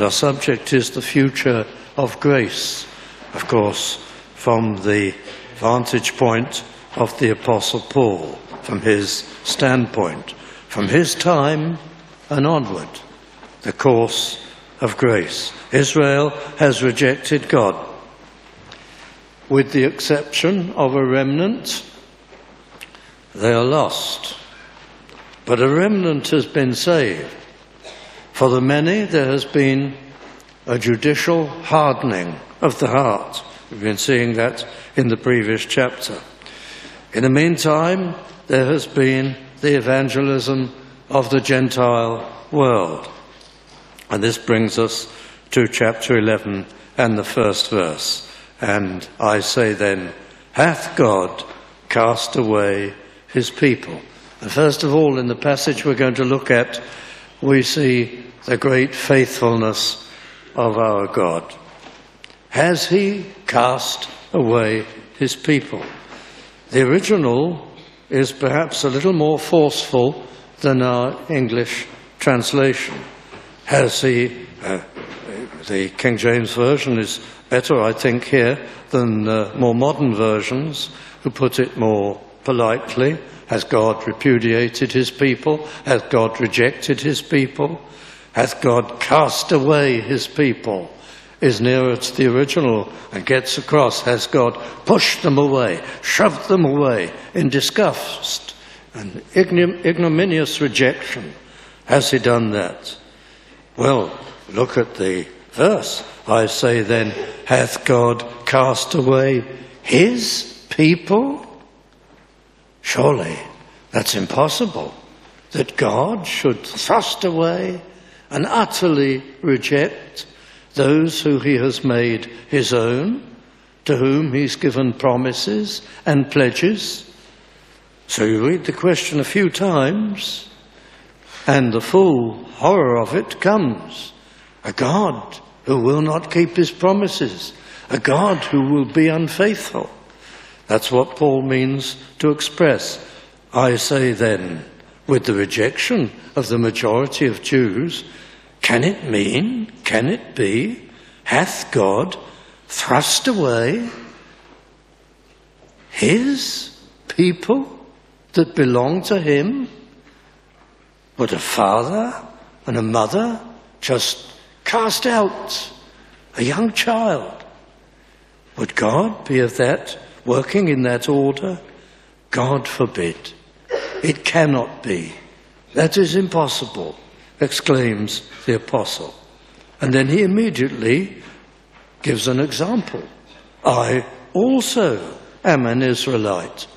Our subject is the future of grace, of course, from the vantage point of the Apostle Paul, from his standpoint, from his time and onward, the course of grace. Israel has rejected God, with the exception of a remnant. They are lost, but a remnant has been saved. For the many, there has been a judicial hardening of the heart. We've been seeing that in the previous chapter. In the meantime, there has been the evangelism of the Gentile world. And this brings us to chapter 11 and the first verse. And I say then, hath God cast away his people? And first of all, in the passage we're going to look at, we see the great faithfulness of our God. Has he cast away his people? The original is perhaps a little more forceful than our English translation. Has he, the King James Version is better, I think, here than more modern versions, who put it more politely. Has God repudiated his people? Has God rejected his people? Hath God cast away his people? Is nearer to the original and gets across, has God pushed them away, shoved them away in disgust and ignominious rejection? Has he done that? Well, look at the verse. I say then, hath God cast away his people? Surely that's impossible, that God should thrust away and utterly reject those who he has made his own, to whom he's given promises and pledges. So you read the question a few times, and the full horror of it comes. A God who will not keep his promises, a God who will be unfaithful. That's what Paul means to express. I say then, with the rejection of the majority of Jews, can it mean, can it be, hath God thrust away his people that belong to him? Would a father and a mother just cast out a young child? Would God be of that, working in that order? God forbid. It cannot be. That is impossible, exclaims the apostle. And then he immediately gives an example. I also am an Israelite.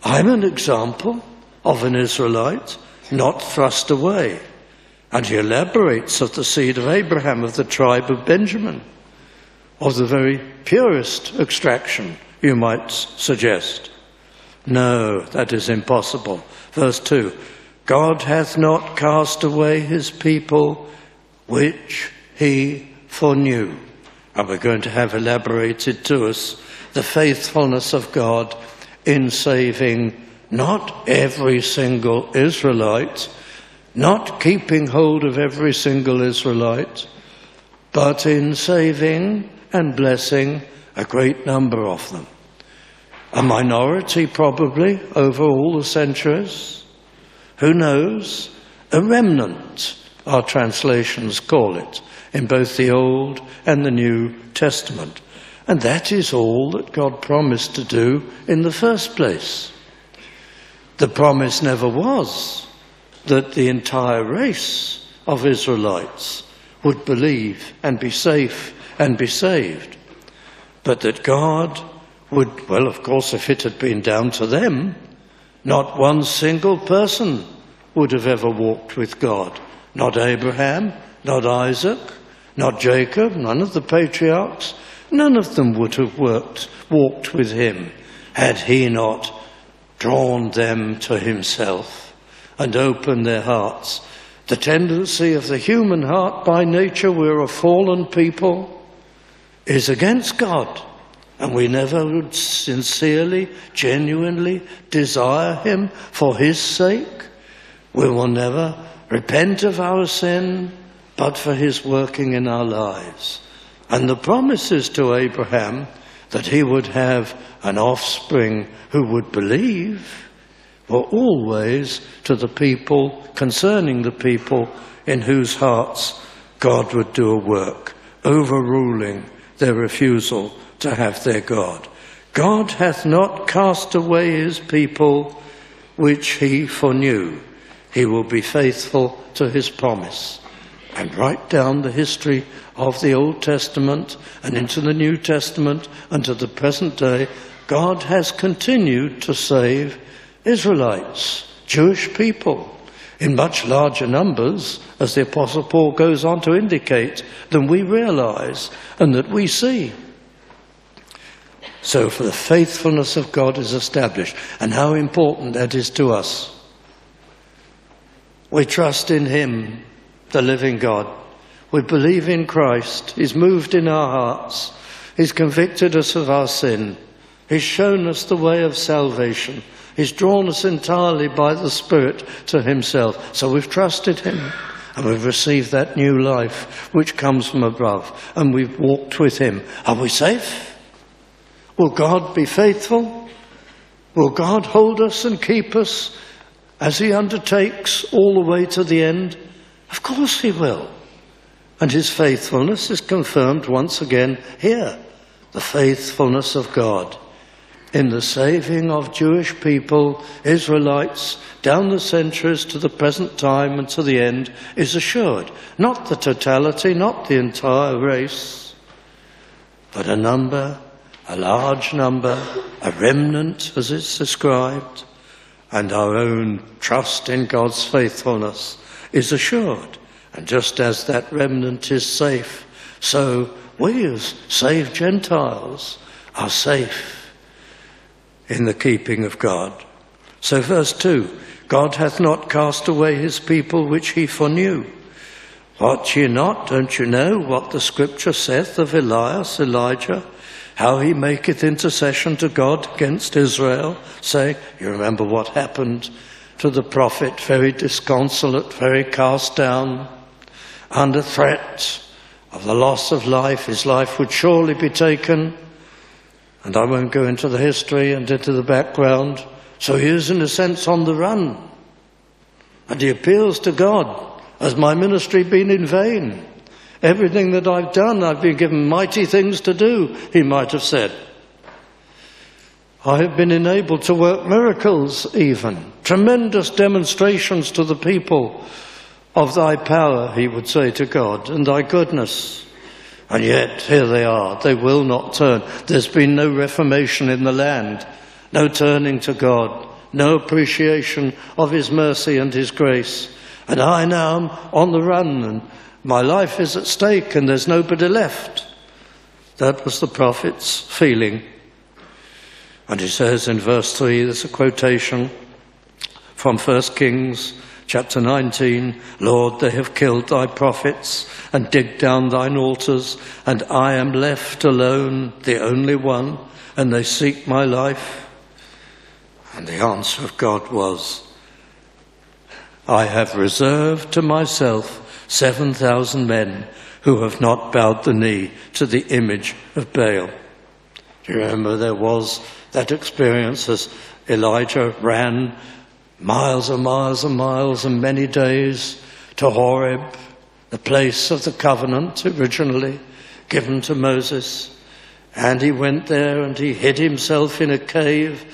I'm an example of an Israelite not thrust away. And he elaborates of the seed of Abraham, of the tribe of Benjamin, of the very purest extraction, you might suggest. No, that is impossible. Verse 2, God hath not cast away his people which he foreknew. And we're going to have elaborated to us the faithfulness of God in saving not every single Israelite, not keeping hold of every single Israelite, but in saving and blessing a great number of them. A minority, probably, over all the centuries. Who knows? A remnant, our translations call it, in both the Old and the New Testament. And that is all that God promised to do in the first place. The promise never was that the entire race of Israelites would believe and be safe and be saved, but that God would, well, of course, if it had been down to them, not one single person would have ever walked with God. Not Abraham, not Isaac, not Jacob, none of the patriarchs. None of them would have walked with him had he not drawn them to himself and opened their hearts. The tendency of the human heart by nature, we're a fallen people, is against God. And we never would sincerely, genuinely desire him for his sake. We will never repent of our sin but for his working in our lives. And the promises to Abraham that he would have an offspring who would believe were always to the people, concerning the people in whose hearts God would do a work, overruling their refusal to have their God. God hath not cast away his people which he foreknew. He will be faithful to his promise. And right down the history of the Old Testament and into the New Testament and to the present day, God has continued to save Israelites, Jewish people, in much larger numbers, as the Apostle Paul goes on to indicate, than we realize and that we see. So for the faithfulness of God is established, and how important that is to us. We trust in him, the living God. We believe in Christ. He's moved in our hearts. He's convicted us of our sin. He's shown us the way of salvation. He's drawn us entirely by the Spirit to himself. So we've trusted him, and we've received that new life which comes from above, and we've walked with him. Are we safe? Will God be faithful? Will God hold us and keep us as he undertakes all the way to the end? Of course he will. And his faithfulness is confirmed once again here. The faithfulness of God in the saving of Jewish people, Israelites, down the centuries to the present time and to the end is assured. Not the totality, not the entire race, but a number, a large number, a remnant as it's described, and our own trust in God's faithfulness is assured. And just as that remnant is safe, so we as saved Gentiles are safe in the keeping of God. So verse 2, God hath not cast away his people which he foreknew. Wot ye not, don't you know, what the scripture saith of Elias, Elijah, how he maketh intercession to God against Israel, saying, you remember what happened to the prophet, very disconsolate, very cast down, under threat of the loss of life. His life would surely be taken. And I won't go into the history and into the background. So he is, in a sense, on the run. And he appeals to God, has my ministry been in vain? Everything that I've done, I've been given mighty things to do, he might have said. I have been enabled to work miracles even, tremendous demonstrations to the people of thy power, he would say to God, and thy goodness. And yet, here they are, they will not turn. There's been no reformation in the land, no turning to God, no appreciation of his mercy and his grace. And I now am on the run, and my life is at stake, and there's nobody left. That was the prophet's feeling. And he says in verse 3, there's a quotation from 1 Kings chapter 19, Lord, they have killed thy prophets and digged down thine altars, and I am left alone, the only one, and they seek my life. And the answer of God was, I have reserved to myself 7,000 men who have not bowed the knee to the image of Baal. Do you remember there was that experience as Elijah ran miles and miles and miles and many days to Horeb, the place of the covenant originally given to Moses. And he went there and he hid himself in a cave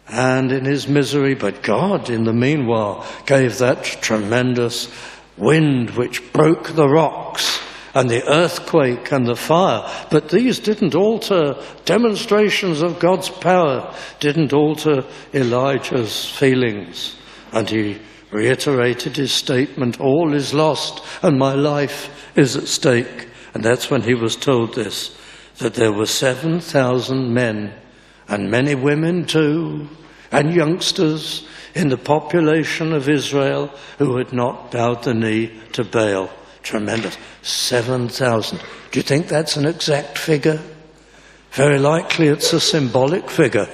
and in his misery. But God, in the meanwhile, gave that tremendous wind which broke the rocks and the earthquake and the fire. But these didn't alter, demonstrations of God's power didn't alter Elijah's feelings. And he reiterated his statement, all is lost and my life is at stake. And that's when he was told this, that there were 7,000 men and many women too, and youngsters in the population of Israel who had not bowed the knee to Baal. Tremendous. 7,000. Do you think that's an exact figure? Very likely it's a symbolic figure.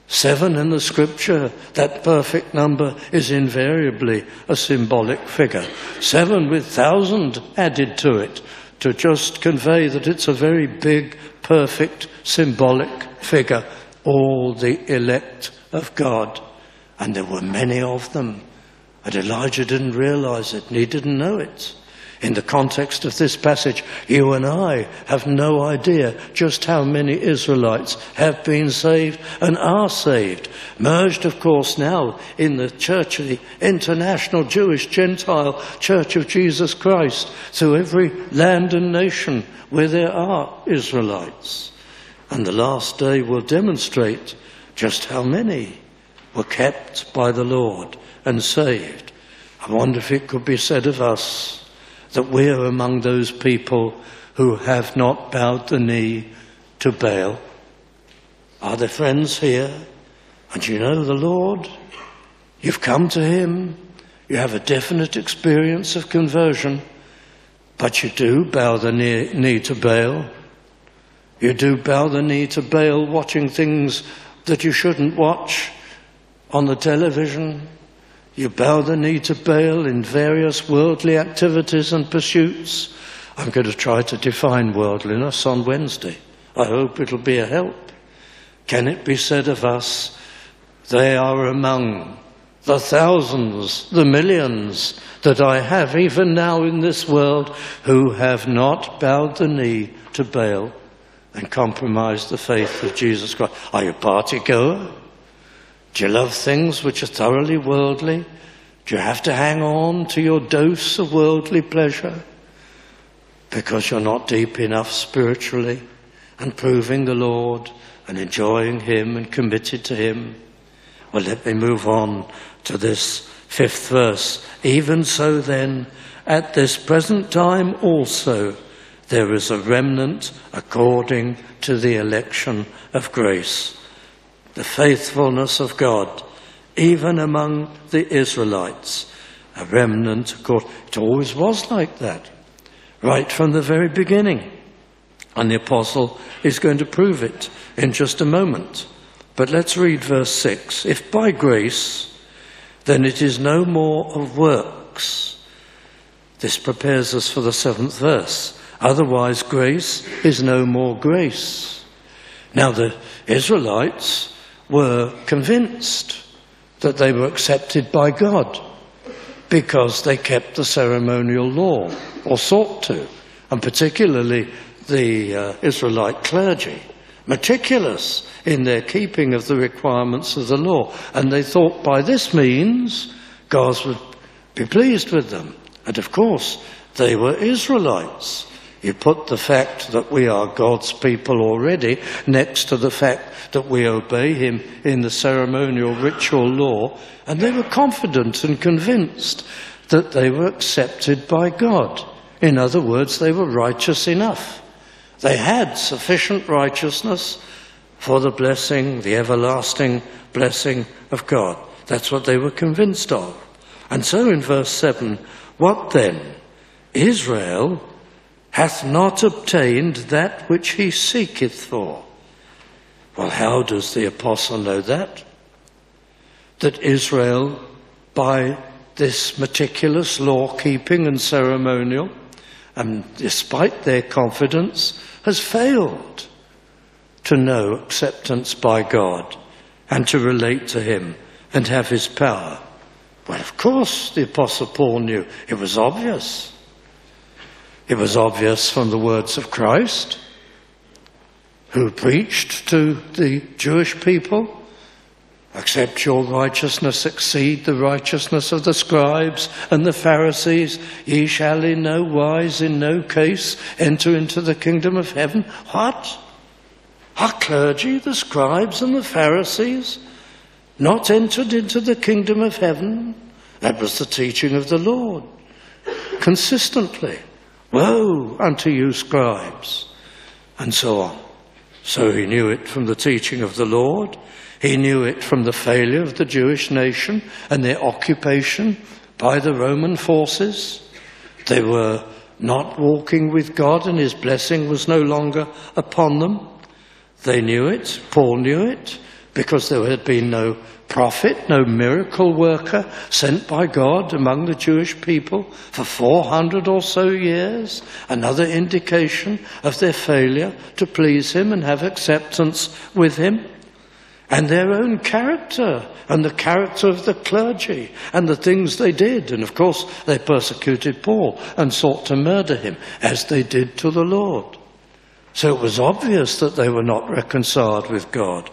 7 in the scripture, that perfect number, is invariably a symbolic figure. 7 with 1,000 added to it, to just convey that it's a very big, perfect, symbolic figure. All the elect of God. And there were many of them. And Elijah didn't realize it, and he didn't know it. In the context of this passage, you and I have no idea just how many Israelites have been saved and are saved. Merged, of course, now in the Church of the International Jewish Gentile Church of Jesus Christ, through every land and nation where there are Israelites. And the last day will demonstrate just how many were kept by the Lord and saved. I wonder if it could be said of us that we are among those people who have not bowed the knee to Baal. Are there friends here? And you know the Lord? You've come to him. You have a definite experience of conversion. But you do bow the knee to Baal. You do bow the knee to Baal, watching things that you shouldn't watch on the television. You bow the knee to Baal in various worldly activities and pursuits. I'm going to try to define worldliness on Wednesday. I hope it'll be a help. Can it be said of us, they are among the thousands, the millions that I have even now in this world who have not bowed the knee to Baal and compromised the faith of Jesus Christ? Are you a party goer? Do you love things which are thoroughly worldly? Do you have to hang on to your dose of worldly pleasure because you're not deep enough spiritually and proving the Lord and enjoying him and committed to him? Well, let me move on to this 5th verse. Even so then, at this present time also, there is a remnant according to the election of grace. The faithfulness of God, even among the Israelites, a remnant. It always was like that, right from the very beginning. And the apostle is going to prove it in just a moment. But let's read verse 6. If by grace, then it is no more of works. This prepares us for the 7th verse. Otherwise, grace is no more grace. Now, the Israelites were convinced that they were accepted by God because they kept the ceremonial law, or sought to, and particularly the Israelite clergy, meticulous in their keeping of the requirements of the law. And they thought by this means God would be pleased with them. And of course, they were Israelites. You put the fact that we are God's people already next to the fact that we obey him in the ceremonial ritual law, and they were confident and convinced that they were accepted by God. In other words, they were righteous enough. They had sufficient righteousness for the blessing, the everlasting blessing of God. That's what they were convinced of. And so in verse 7, what then? Israel hath not obtained that which he seeketh for. Well, how does the apostle know that? That Israel, by this meticulous law-keeping and ceremonial, and despite their confidence, has failed to know acceptance by God and to relate to him and have his power. Well, of course, the apostle Paul knew. It was obvious. It was obvious from the words of Christ, who preached to the Jewish people, except your righteousness exceed the righteousness of the scribes and the Pharisees, ye shall in no wise, in no case, enter into the kingdom of heaven. What? Our clergy, the scribes and the Pharisees, not entered into the kingdom of heaven? That was the teaching of the Lord, consistently. Woe unto you, scribes, and so on. So he knew it from the teaching of the Lord. He knew it from the failure of the Jewish nation and their occupation by the Roman forces. They were not walking with God, and his blessing was no longer upon them. They knew it. Paul knew it. because there had been no prophet, no miracle worker sent by God among the Jewish people for 400 or so years. Another indication of their failure to please him and have acceptance with him. And their own character, and the character of the clergy, and the things they did. And of course, they persecuted Paul and sought to murder him, as they did to the Lord. So it was obvious that they were not reconciled with God.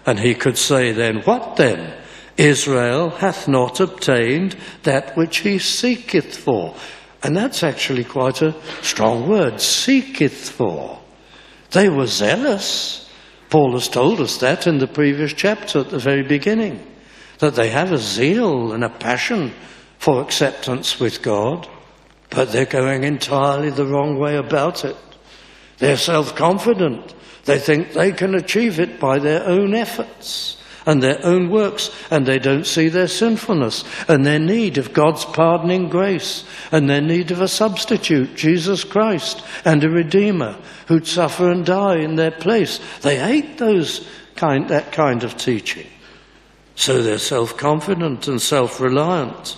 And he could say then, what then? Israel hath not obtained that which he seeketh for. And that's actually quite a strong word, seeketh for. They were zealous. Paul has told us that in the previous chapter at the very beginning, that they have a zeal and a passion for acceptance with God, but they're going entirely the wrong way about it. They're self-confident. They think they can achieve it by their own efforts and their own works, and they don't see their sinfulness and their need of God's pardoning grace and their need of a substitute, Jesus Christ, and a Redeemer who'd suffer and die in their place. They hate that kind of teaching. So they're self-confident and self-reliant,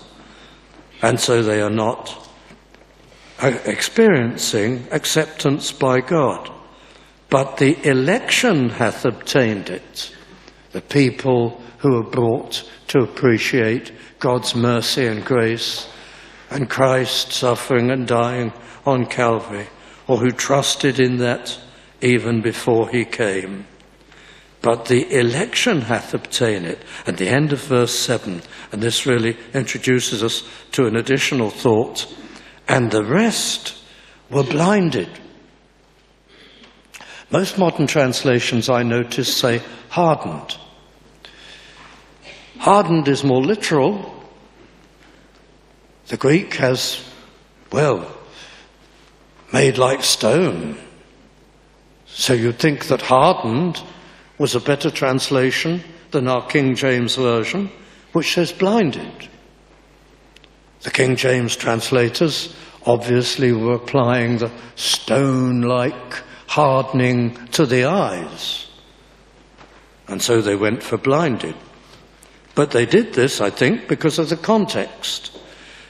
and so they are not experiencing acceptance by God. But the election hath obtained it. The people who are brought to appreciate God's mercy and grace and Christ suffering and dying on Calvary, or who trusted in that even before he came. But the election hath obtained it. At the end of verse 7, and this really introduces us to an additional thought, and the rest were blinded. Most modern translations, I notice, say hardened. Hardened is more literal. The Greek has, made like stone. So you'd think that hardened was a better translation than our King James Version, which says blinded. The King James translators obviously were applying the stone-like hardening to the eyes. And so they went for blinded. But they did this, I think, because of the context.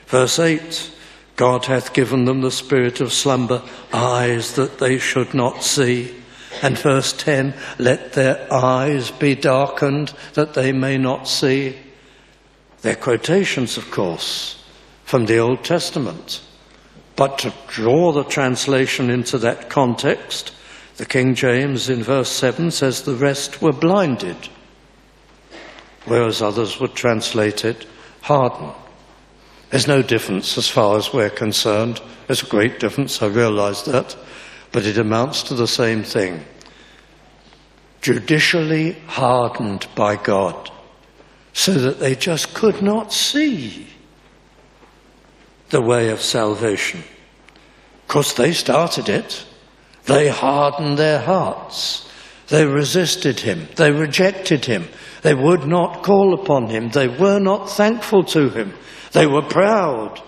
Verse 8, God hath given them the spirit of slumber, eyes that they should not see. And verse 10, let their eyes be darkened that they may not see. They're quotations, of course, from the Old Testament. But to draw the translation into that context, the King James in verse 7 says the rest were blinded, whereas others would translate it hardened. There's no difference as far as we're concerned. There's a great difference, I realise that, but it amounts to the same thing. Judicially hardened by God, so that they just could not see the way of salvation. Of course, they started it. They hardened their hearts. They resisted him. They rejected him. They would not call upon him. They were not thankful to him. They were proud.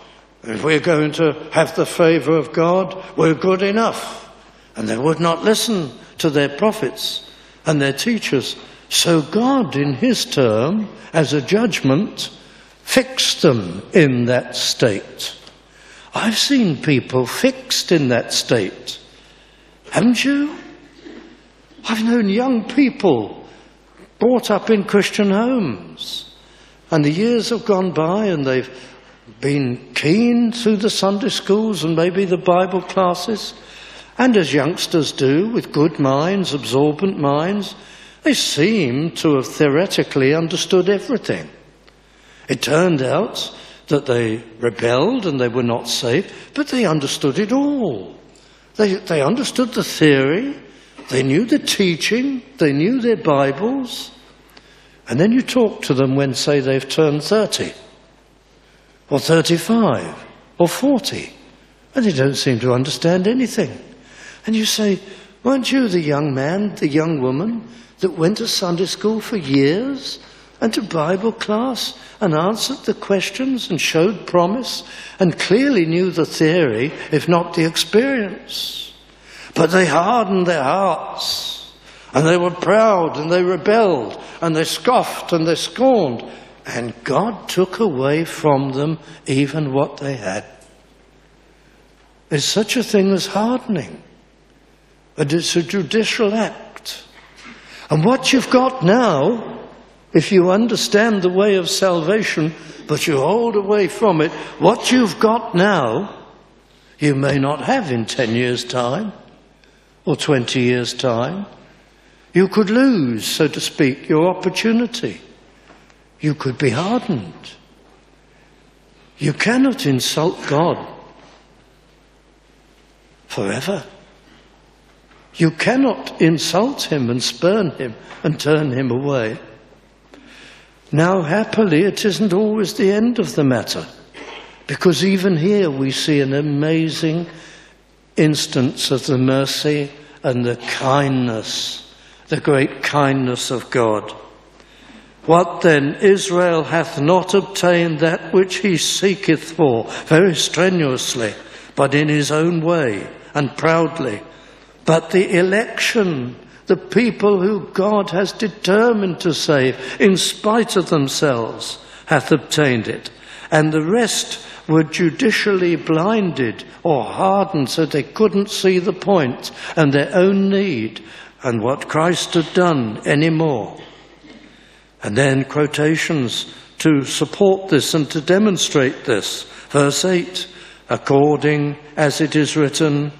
If we're going to have the favour of God, we're good enough. And they would not listen to their prophets and their teachers. So God, in his term, as a judgment, fixed them in that state. I've seen people fixed in that state. Haven't you? I've known young people brought up in Christian homes, and the years have gone by and they've been keen through the Sunday schools and maybe the Bible classes, and as youngsters do, with good minds, absorbent minds, they seem to have theoretically understood everything. It turned out that they rebelled and they were not saved, but they understood it all. They understood the theory, they knew the teaching, they knew their Bibles, and then you talk to them when, say, they've turned 30, or 35, or 40, and they don't seem to understand anything. And you say, weren't you the young man, the young woman, that went to Sunday school for years, and to Bible class, and answered the questions, and showed promise, and clearly knew the theory, if not the experience? But they hardened their hearts. And they were proud, and they rebelled, and they scoffed, and they scorned. And God took away from them even what they had. There's such a thing as hardening. And it's a judicial act. And what you've got now, if you understand the way of salvation, but you hold away from it, what you've got now, you may not have in 10 years' time, or 20 years' time. You could lose, so to speak, your opportunity. You could be hardened. You cannot insult God forever. You cannot insult him and spurn him and turn him away. Now, happily, it isn't always the end of the matter, because even here we see an amazing instance of the mercy and the kindness, the great kindness of God. What then? Israel hath not obtained that which he seeketh for, very strenuously, but in his own way and proudly. But the election, the people who God has determined to save, in spite of themselves, hath obtained it. And the rest were judicially blinded or hardened so they couldn't see the point and their own need and what Christ had done anymore. And then quotations to support this and to demonstrate this. Verse 8, according as it is written,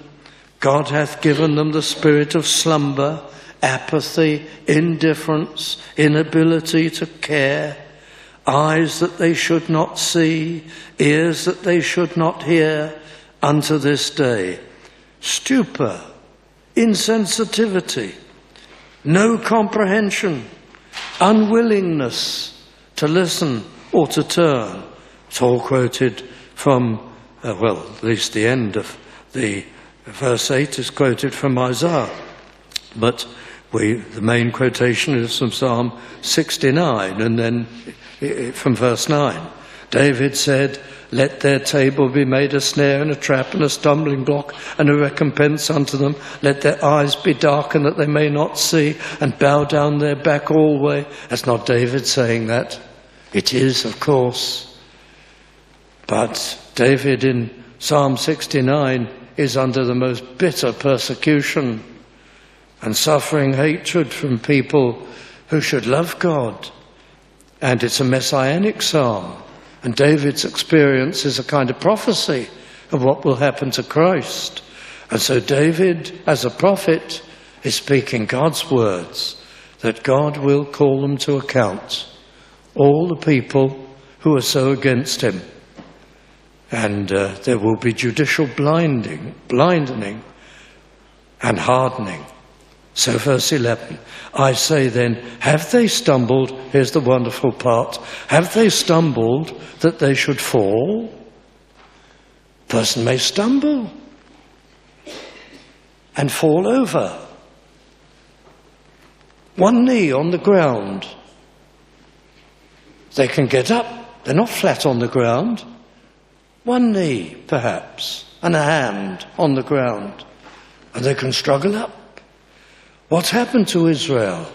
God hath given them the spirit of slumber, apathy, indifference, inability to care, eyes that they should not see, ears that they should not hear, unto this day. Stupor, insensitivity, no comprehension, unwillingness to listen or to turn. It's all quoted from, at least the end of the verse 8 is quoted from Isaiah. But the main quotation is from Psalm 69, and then from verse 9. David said, let their table be made a snare and a trap and a stumbling block and a recompense unto them. Let their eyes be darkened that they may not see, and bow down their back alway. That's not David saying that. It is, of course. But David in Psalm 69 is under the most bitter persecution and suffering hatred from people who should love God. And it's a messianic psalm. And David's experience is a kind of prophecy of what will happen to Christ. And so David, as a prophet, is speaking God's words, that God will call them to account, all the people who are so against him. And there will be judicial blinding and hardening. So verse 11, I say then, have they stumbled? Here's the wonderful part. Have they stumbled that they should fall? Person may stumble and fall over. One knee on the ground. They can get up. They're not flat on the ground. One knee, perhaps, and a hand on the ground. And they can struggle up. What's happened to Israel?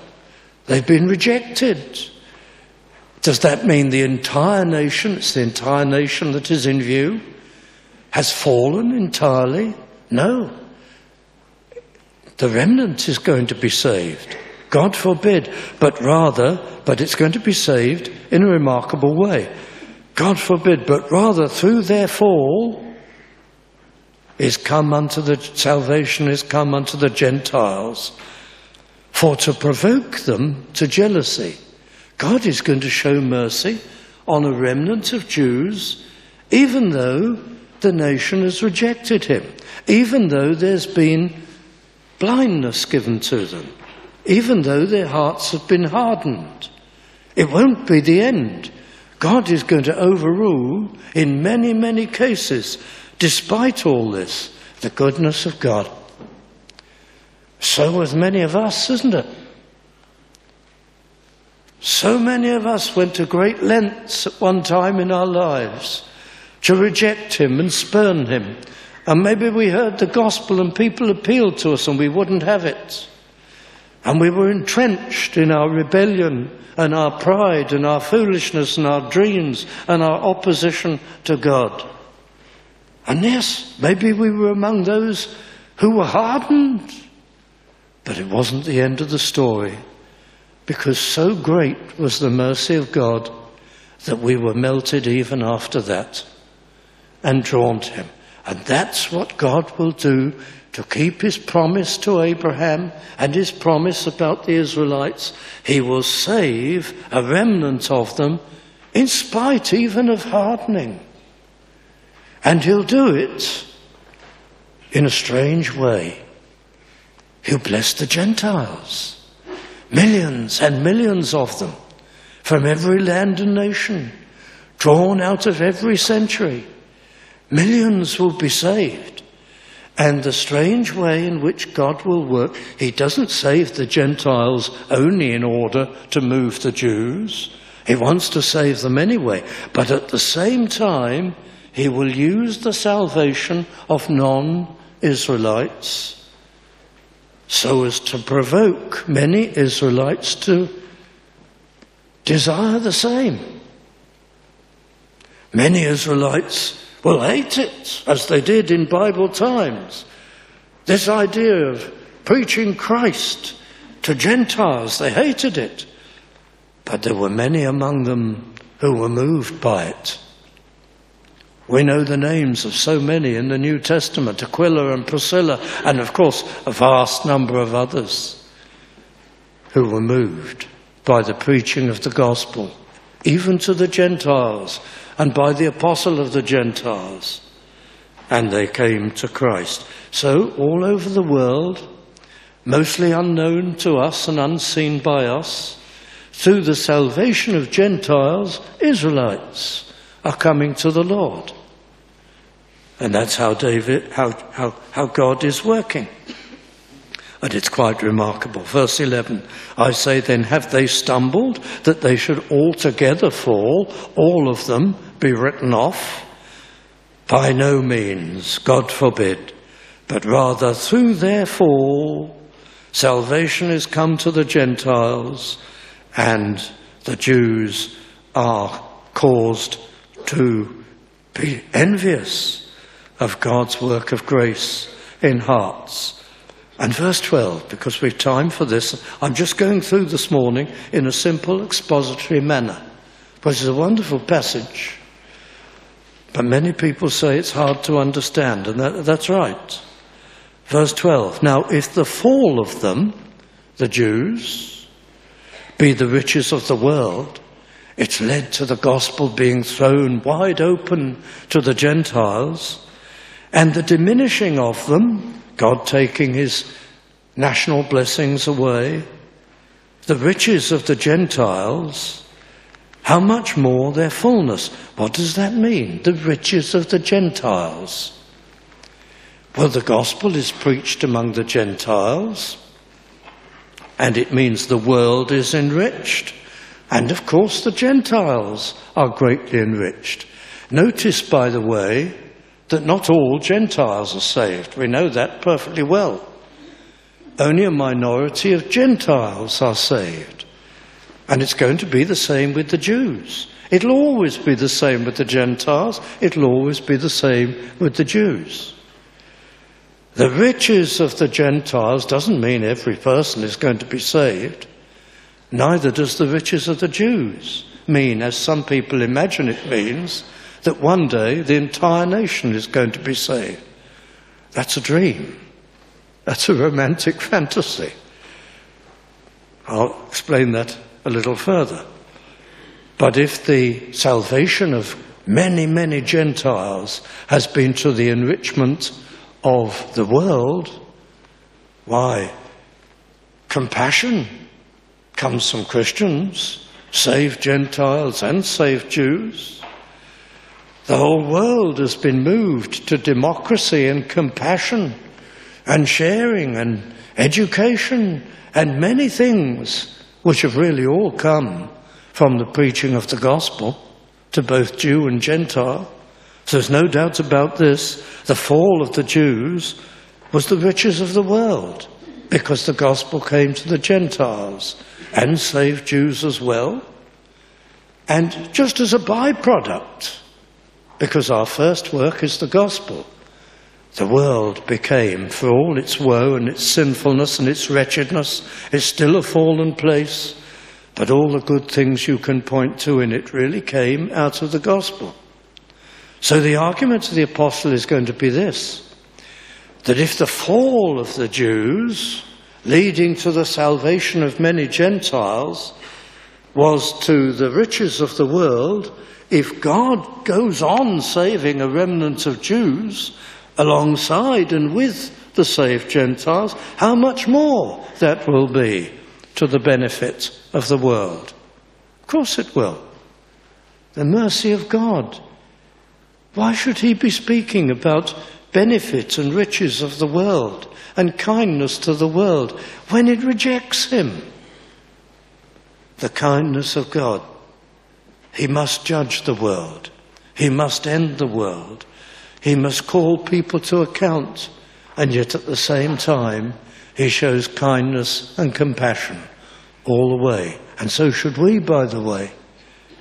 They've been rejected. Does that mean the entire nation, it's the entire nation that is in view, has fallen entirely? No. The remnant is going to be saved. God forbid. But it's going to be saved in a remarkable way. God forbid, but rather through their fall salvation is come unto the Gentiles, for to provoke them to jealousy. God is going to show mercy on a remnant of Jews, even though the nation has rejected him, even though there's been blindness given to them, even though their hearts have been hardened. It won't be the end. God is going to overrule in many, many cases, despite all this, the goodness of God. So with many of us, isn't it? So many of us went to great lengths at one time in our lives to reject him and spurn him. And maybe we heard the gospel and people appealed to us and we wouldn't have it. And we were entrenched in our rebellion and our pride and our foolishness and our dreams and our opposition to God. And yes, maybe we were among those who were hardened. But it wasn't the end of the story, because so great was the mercy of God that we were melted even after that and drawn to him. And that's what God will do to keep his promise to Abraham and his promise about the Israelites. He will save a remnant of them in spite even of hardening. And he'll do it in a strange way. He'll bless the Gentiles, millions and millions of them, from every land and nation, drawn out of every century. Millions will be saved. And the strange way in which God will work, he doesn't save the Gentiles only in order to move the Jews. He wants to save them anyway. But at the same time, he will use the salvation of non-Israelites so as to provoke many Israelites to desire the same. Many Israelites will hate it, as they did in Bible times. This idea of preaching Christ to Gentiles, they hated it. But there were many among them who were moved by it. We know the names of so many in the New Testament, Aquila and Priscilla, and of course a vast number of others who were moved by the preaching of the gospel, even to the Gentiles, and by the apostle of the Gentiles. And they came to Christ. So all over the world, mostly unknown to us and unseen by us, through the salvation of Gentiles, Israelites are coming to the Lord. And that's how God is working. And it's quite remarkable. Verse 11, I say then, have they stumbled that they should altogether fall, all of them be written off? By no means, God forbid, but rather through their fall, salvation is come to the Gentiles, and the Jews are caused to be envious of God's work of grace in hearts. And verse 12, because we've time for this, I'm just going through this morning in a simple expository manner, which is a wonderful passage. But many people say it's hard to understand, and that's right. Verse 12, now if the fall of them, the Jews, be the riches of the world, it's led to the gospel being thrown wide open to the Gentiles, and the diminishing of them, God taking his national blessings away, the riches of the Gentiles, how much more their fullness? What does that mean, the riches of the Gentiles? Well, the gospel is preached among the Gentiles, and it means the world is enriched. And of course the Gentiles are greatly enriched. Notice, by the way, that not all Gentiles are saved. We know that perfectly well. Only a minority of Gentiles are saved. And it's going to be the same with the Jews. It'll always be the same with the Gentiles. It'll always be the same with the Jews. The riches of the Gentiles doesn't mean every person is going to be saved. Neither does the riches of the Jews mean, as some people imagine it means, that one day the entire nation is going to be saved. That's a dream. That's a romantic fantasy. I'll explain that a little further. But if the salvation of many, many Gentiles has been to the enrichment of the world, why, compassion comes from Christians, saved Gentiles and saved Jews. The whole world has been moved to democracy and compassion and sharing and education and many things which have really all come from the preaching of the gospel to both Jew and Gentile. So there's no doubt about this. The fall of the Jews was the riches of the world. because the gospel came to the Gentiles and saved Jews as well. And just as a byproduct, because our first work is the gospel, the world became, for all its woe and its sinfulness and its wretchedness, it's still a fallen place, but all the good things you can point to in it really came out of the gospel. So the argument of the apostle is going to be this, that if the fall of the Jews, leading to the salvation of many Gentiles, was to the riches of the world, if God goes on saving a remnant of Jews alongside and with the saved Gentiles, how much more that will be to the benefit of the world. Of course it will. The mercy of God. Why should he be speaking about benefit and riches of the world and kindness to the world when it rejects him? The kindness of God. He must judge the world. He must end the world. He must call people to account. And yet at the same time, he shows kindness and compassion all the way. And so should we, by the way,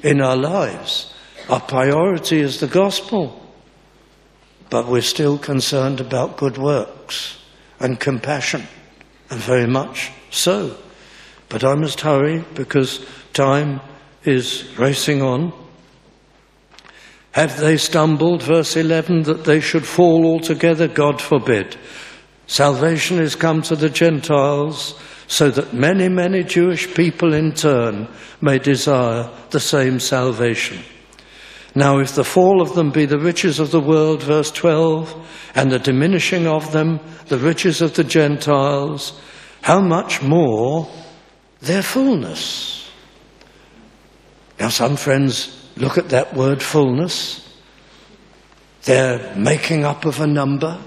in our lives. Our priority is the gospel. But we're still concerned about good works and compassion, and very much so. But I must hurry because time is racing on. Have they stumbled, verse 11, that they should fall altogether? God forbid. Salvation is come to the Gentiles, so that many, many Jewish people in turn may desire the same salvation. Now if the fall of them be the riches of the world, verse 12, and the diminishing of them the riches of the Gentiles, how much more their fullness? Now some friends look at that word fullness. They're making up of a number.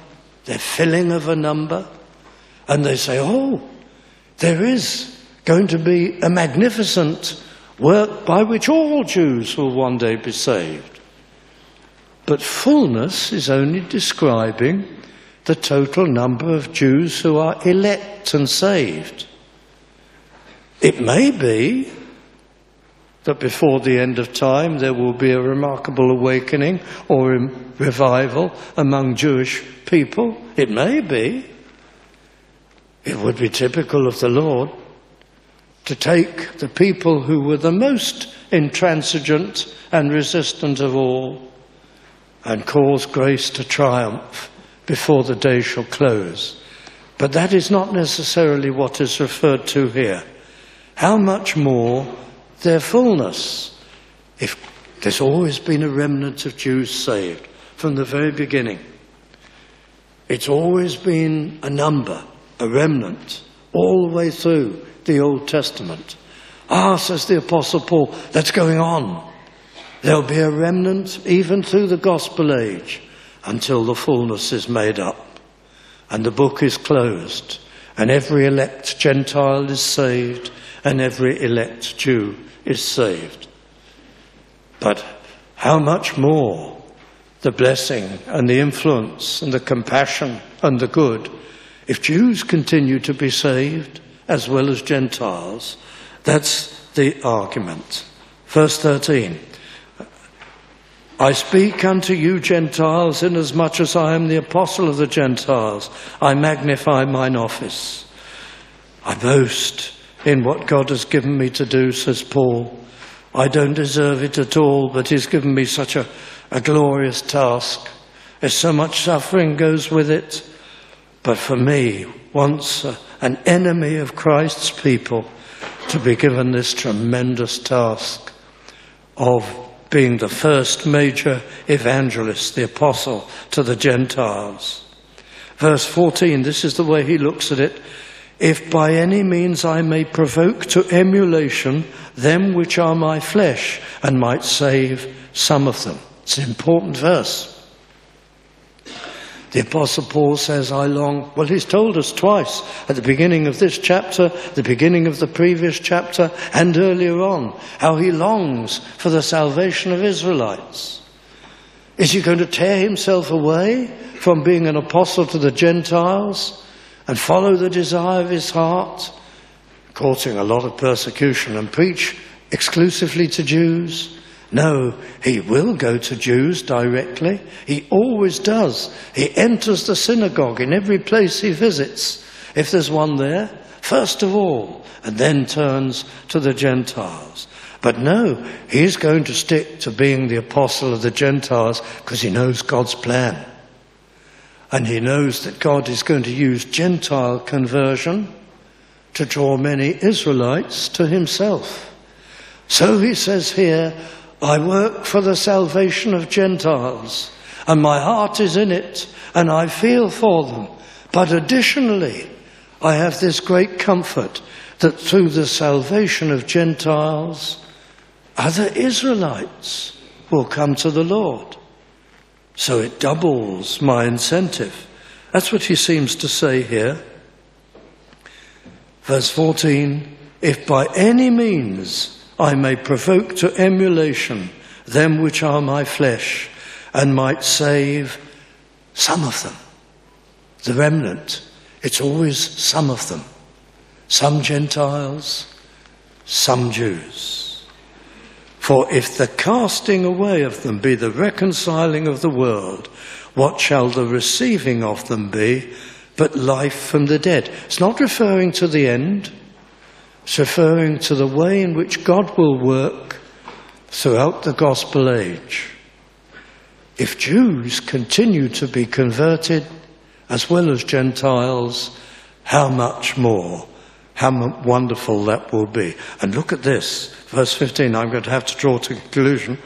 They're filling of a number. And they say, oh, there is going to be a magnificent work by which all Jews will one day be saved. But fullness is only describing the total number of Jews who are elect and saved. It may be that before the end of time there will be a remarkable awakening or a revival among Jewish people. It may be. It would be typical of the Lord to take the people who were the most intransigent and resistant of all and cause grace to triumph before the day shall close. But that is not necessarily what is referred to here. How much more their fullness? If there's always been a remnant of Jews saved from the very beginning. It's always been a number, a remnant, all the way through the Old Testament. Says the Apostle Paul, that's going on. There'll be a remnant even through the gospel age until the fullness is made up and the book is closed and every elect Gentile is saved and every elect Jew is saved. But how much more the blessing and the influence and the compassion and the good if Jews continue to be saved as well as Gentiles. That's the argument. Verse 13. I speak unto you Gentiles, inasmuch as I am the apostle of the Gentiles. I magnify mine office. I boast in what God has given me to do, says Paul. I don't deserve it at all, but he's given me such a glorious task. There's so much suffering goes with it. But for me, once an enemy of Christ's people, to be given this tremendous task of being the first major evangelist, the apostle to the Gentiles. Verse 14, this is the way he looks at it. If by any means I may provoke to emulation them which are my flesh, and might save some of them. It's an important verse. The Apostle Paul says, I long, well, he's told us twice, at the beginning of this chapter, the beginning of the previous chapter, and earlier on, how he longs for the salvation of Israelites. Is he going to tear himself away from being an apostle to the Gentiles and follow the desire of his heart, causing a lot of persecution, and preach exclusively to Jews? No, he will go to Jews directly. He always does. He enters the synagogue in every place he visits, if there's one there, first of all, and then turns to the Gentiles. But no, he's going to stick to being the apostle of the Gentiles because he knows God's plan. And he knows that God is going to use Gentile conversion to draw many Israelites to himself. So he says here, I work for the salvation of Gentiles, and my heart is in it, and I feel for them. But additionally, I have this great comfort that through the salvation of Gentiles, other Israelites will come to the Lord. So it doubles my incentive. That's what he seems to say here. Verse 14, if by any means I may provoke to emulation them which are my flesh, and might save some of them. The remnant, it's always some of them. Some Gentiles, some Jews. For if the casting away of them be the reconciling of the world, what shall the receiving of them be but life from the dead? It's not referring to the end. It's referring to the way in which God will work throughout the gospel age. If Jews continue to be converted as well as Gentiles, how much more, how wonderful that will be. And look at this, verse 15, I'm going to have to draw to conclusion.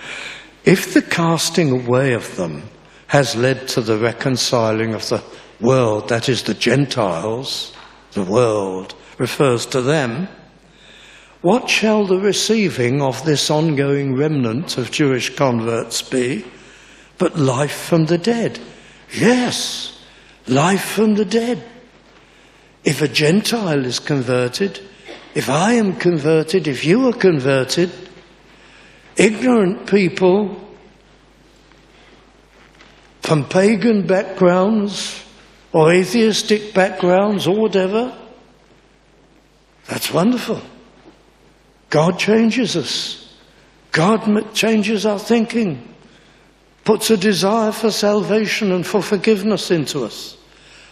If the casting away of them has led to the reconciling of the world, that is the Gentiles, the world refers to them, what shall the receiving of this ongoing remnant of Jewish converts be but life from the dead? Yes, life from the dead. If a Gentile is converted, if I am converted, if you are converted, ignorant people from pagan backgrounds or atheistic backgrounds or whatever, that's wonderful. God changes us. God changes our thinking, puts a desire for salvation and for forgiveness into us.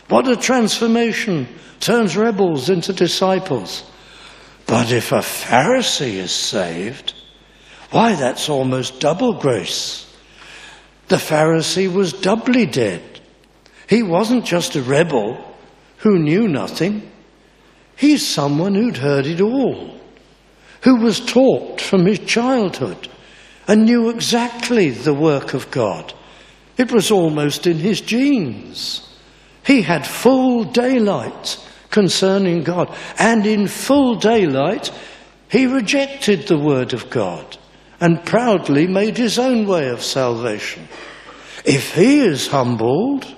What a transformation, turns rebels into disciples. But if a Pharisee is saved, why, that's almost double grace. The Pharisee was doubly dead. He wasn't just a rebel who knew nothing. He's someone who'd heard it all, who was taught from his childhood and knew exactly the work of God. It was almost in his genes. He had full daylight concerning God, and in full daylight he rejected the word of God and proudly made his own way of salvation. If he is humbled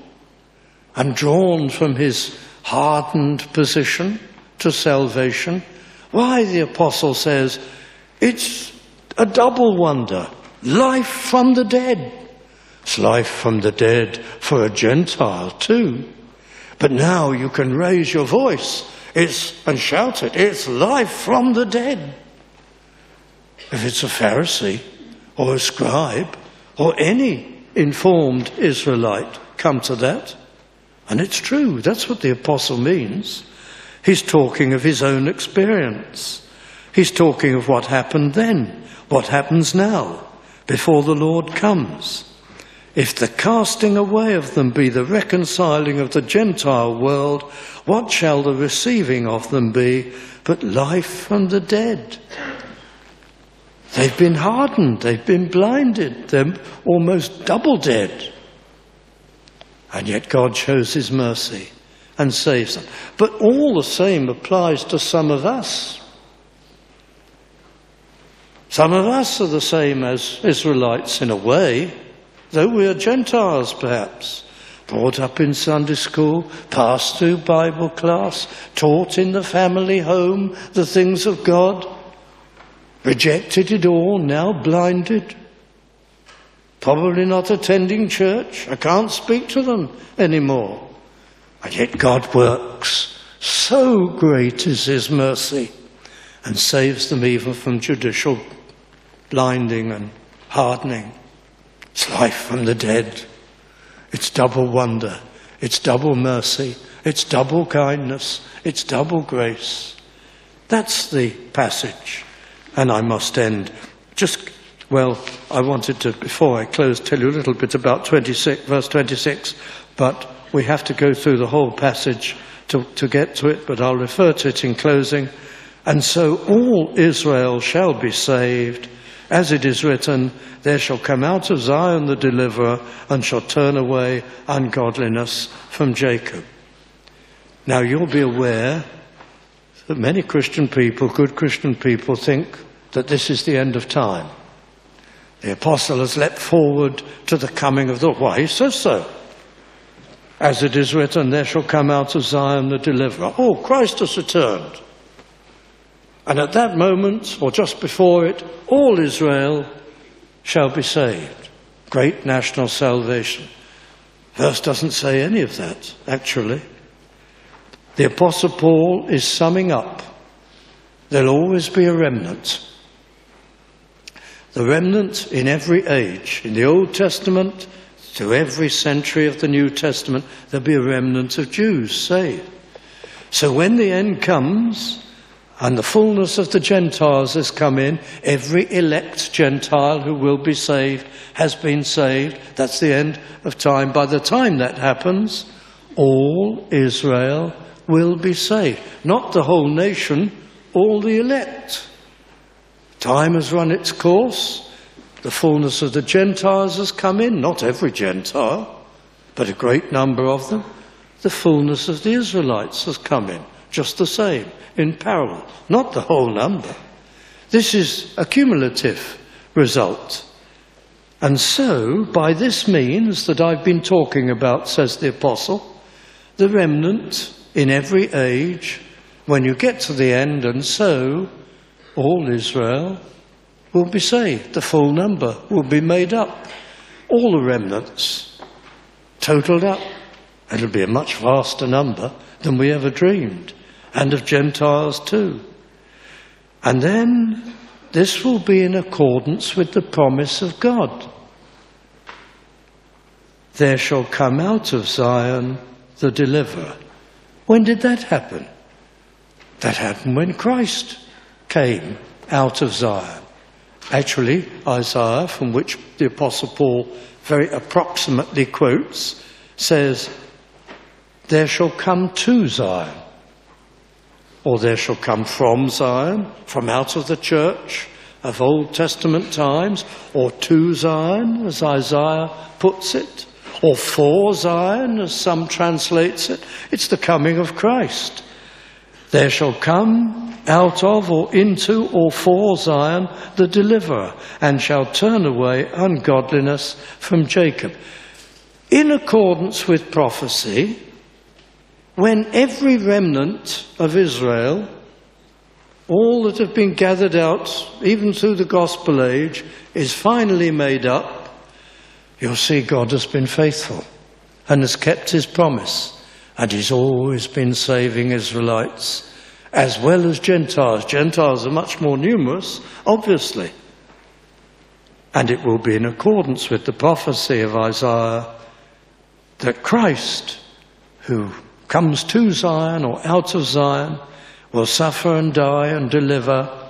and drawn from his hardened position to salvation, why, the apostle says, it's a double wonder. Life from the dead. It's life from the dead for a Gentile too. But now you can raise your voice and shout it. It's life from the dead. If it's a Pharisee or a scribe or any informed Israelite come to that, and it's true, that's what the apostle means. He's talking of his own experience. He's talking of what happened then, what happens now, before the Lord comes. If the casting away of them be the reconciling of the Gentile world, what shall the receiving of them be but life from the dead? They've been hardened, they've been blinded, they're almost double dead. And yet God shows his mercy and saves them. But all the same applies to some of us. Some of us are the same as Israelites in a way, though we are Gentiles perhaps, brought up in Sunday school, passed through Bible class, taught in the family home the things of God, rejected it all, now blinded, probably not attending church. I can't speak to them anymore. And yet God works. So great is his mercy, and saves them even from judicial blinding and hardening. It's life from the dead. It's double wonder. It's double mercy. It's double kindness. It's double grace. That's the passage. And I must end. I wanted to, before I close, tell you a little bit about verse 26, but we have to go through the whole passage to get to it, but I'll refer to it in closing. And so all Israel shall be saved, as it is written, there shall come out of Zion the deliverer, and shall turn away ungodliness from Jacob. Now you'll be aware that many Christian people, good Christian people, think that this is the end of time. The apostle has leapt forward to the coming of why he says so. As it is written, there shall come out of Zion the deliverer. Oh, Christ has returned. And at that moment, or just before it, all Israel shall be saved. Great national salvation. Verse doesn't say any of that, actually. The Apostle Paul is summing up. There'll always be a remnant. The remnant in every age. In the Old Testament, to every century of the New Testament, there'll be a remnant of Jews saved. So when the end comes, and the fullness of the Gentiles has come in, every elect Gentile who will be saved has been saved. That's the end of time. By the time that happens, all Israel will be saved. Not the whole nation, all the elect. Time has run its course. The fullness of the Gentiles has come in. Not every Gentile, but a great number of them. The fullness of the Israelites has come in. Just the same, in parallel. Not the whole number. This is a cumulative result. And so, by this means that I've been talking about, says the Apostle, the remnant in every age, when you get to the end, and so all Israel will be saved. The full number will be made up. All the remnants totaled up. It'll be a much vaster number than we ever dreamed. And of Gentiles too. And then this will be in accordance with the promise of God. There shall come out of Zion the deliverer. When did that happen? That happened when Christ came out of Zion. Actually, Isaiah, from which the Apostle Paul very approximately quotes, says, there shall come to Zion. Or there shall come from Zion, from out of the church of Old Testament times, or to Zion, as Isaiah puts it, or for Zion, as some translates it. It's the coming of Christ. There shall come out of, or into, or for Zion the deliverer, and shall turn away ungodliness from Jacob. In accordance with prophecy, when every remnant of Israel, all that have been gathered out, even through the gospel age, is finally made up, you'll see God has been faithful and has kept his promise. And he's always been saving Israelites as well as Gentiles. Gentiles are much more numerous, obviously. And it will be in accordance with the prophecy of Isaiah that Christ, who comes to Zion or out of Zion, will suffer and die and deliver,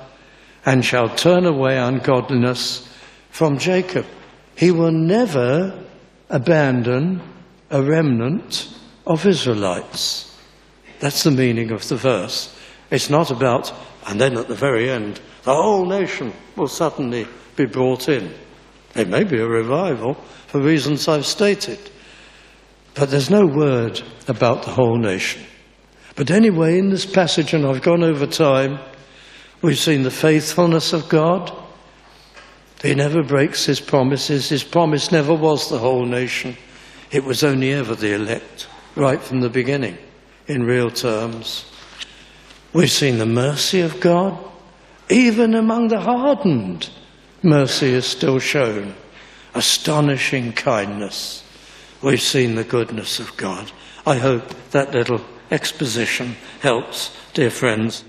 and shall turn away ungodliness from Jacob. He will never abandon a remnant of Israelites. That's the meaning of the verse. It's not about, and then at the very end, the whole nation will suddenly be brought in. It may be a revival for reasons I've stated. But there's no word about the whole nation. But anyway, in this passage, and I've gone over time, we've seen the faithfulness of God. He never breaks his promises. His promise never was the whole nation. It was only ever the elect, right from the beginning, in real terms. We've seen the mercy of God. Even among the hardened, mercy is still shown. Astonishing kindness. We've seen the goodness of God. I hope that little exposition helps, dear friends.